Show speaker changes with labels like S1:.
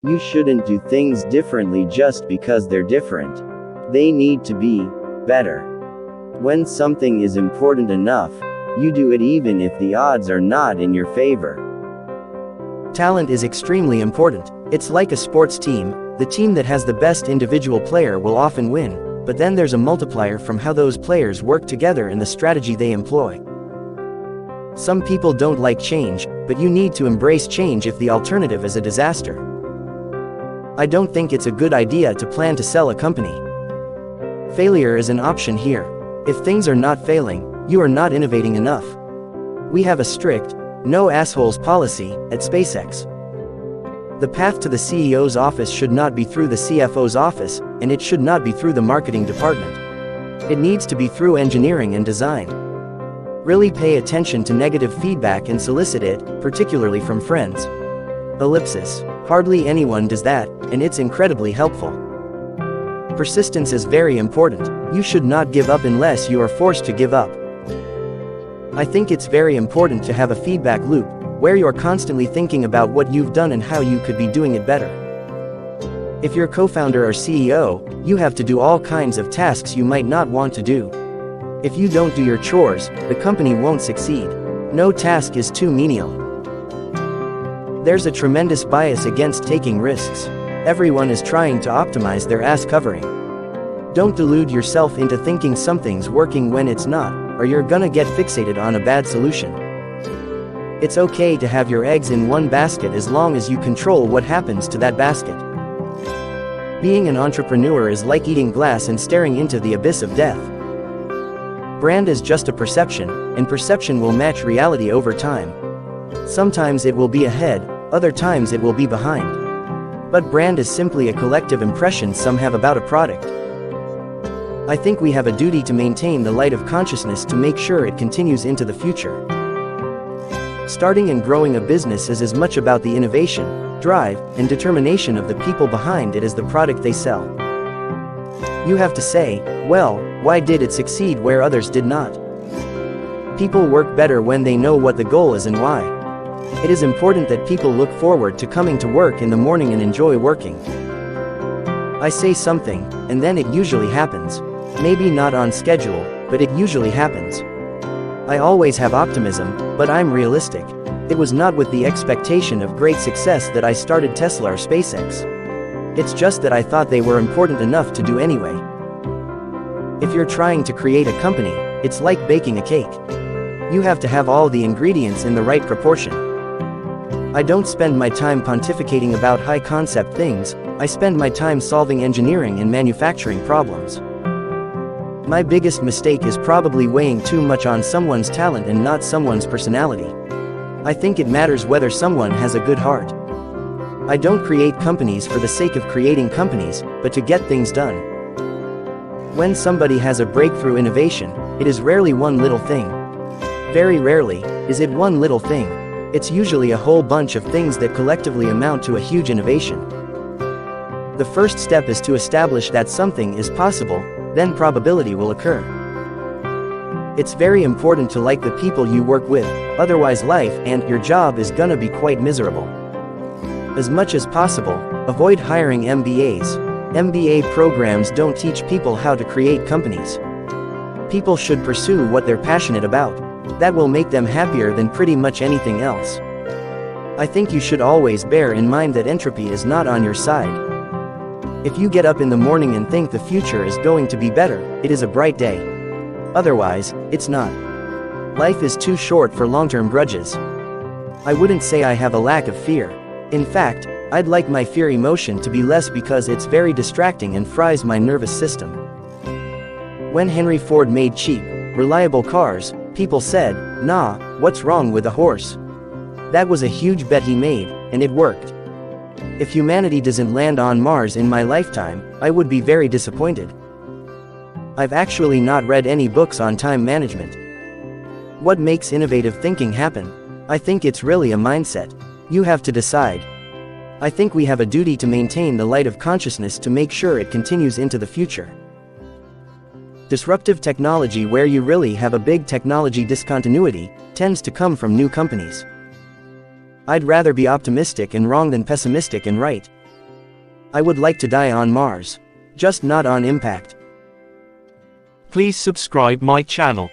S1: You shouldn't do things differently just because they're different. They need to be better. When something is important enough, you do it even if the odds are not in your favor.
S2: Talent is extremely important. It's like a sports team. The team that has the best individual player will often win, but then there's a multiplier from how those players work together and the strategy they employ. Some people don't like change, but you need to embrace change if the alternative is a disaster. I don't think it's a good idea to plan to sell a company. Failure is an option here. If things are not failing, you are not innovating enough. We have a strict, no assholes policy at SpaceX. The path to the CEO's office should not be through the CFO's office, and it should not be through the marketing department. It needs to be through engineering and design. Really pay attention to negative feedback and solicit it, particularly from friends. Ellipsis. Hardly anyone does that, and it's incredibly helpful. Persistence is very important. You should not give up unless you are forced to give up. I think it's very important to have a feedback loop, where you're constantly thinking about what you've done and how you could be doing it better. If you're co-founder or CEO, you have to do all kinds of tasks you might not want to do. If you don't do your chores, the company won't succeed. No task is too menial. There's a tremendous bias against taking risks. Everyone is trying to optimize their ass covering. Don't delude yourself into thinking something's working when it's not, or you're gonna get fixated on a bad solution. It's okay to have your eggs in one basket as long as you control what happens to that basket. Being an entrepreneur is like eating glass and staring into the abyss of death. Brand is just a perception, and perception will match reality over time. Sometimes it will be ahead, other times it will be behind. But brand is simply a collective impression some have about a product. I think we have a duty to maintain the light of consciousness to make sure it continues into the future. Starting and growing a business is as much about the innovation, drive, and determination of the people behind it as the product they sell. You have to say, well, why did it succeed where others did not? People work better when they know what the goal is and why. It is important that people look forward to coming to work in the morning and enjoy working. I say something, and then it usually happens. Maybe not on schedule, but it usually happens. I always have optimism, but I'm realistic. It was not with the expectation of great success that I started Tesla or SpaceX. It's just that I thought they were important enough to do anyway. If you're trying to create a company, it's like baking a cake. You have to have all the ingredients in the right proportion. I don't spend my time pontificating about high-concept things, I spend my time solving engineering and manufacturing problems. My biggest mistake is probably weighing too much on someone's talent and not someone's personality. I think it matters whether someone has a good heart. I don't create companies for the sake of creating companies, but to get things done. When somebody has a breakthrough innovation, it is rarely one little thing. Very rarely is it one little thing. It's usually a whole bunch of things that collectively amount to a huge innovation. The first step is to establish that something is possible, then probability will occur. It's very important to like the people you work with, otherwise life and your job is gonna be quite miserable. As much as possible, avoid hiring MBAs. MBA programs don't teach people how to create companies. People should pursue what they're passionate about. That will make them happier than pretty much anything else. I think you should always bear in mind that entropy is not on your side. If you get up in the morning and think the future is going to be better, it is a bright day. Otherwise, it's not. Life is too short for long-term grudges. I wouldn't say I have a lack of fear. In fact, I'd like my fear emotion to be less because it's very distracting and fries my nervous system. When Henry Ford made cheap, reliable cars, people said, "Nah, what's wrong with a horse?" That was a huge bet he made, and it worked. If humanity doesn't land on Mars in my lifetime, I would be very disappointed. I've actually not read any books on time management. What makes innovative thinking happen? I think it's really a mindset. You have to decide. I think we have a duty to maintain the light of consciousness to make sure it continues into the future. Disruptive technology where you really have a big technology discontinuity tends to come from new companies. I'd rather be optimistic and wrong than pessimistic and right. I would like to die on Mars. Just not on impact.
S3: Please subscribe my channel.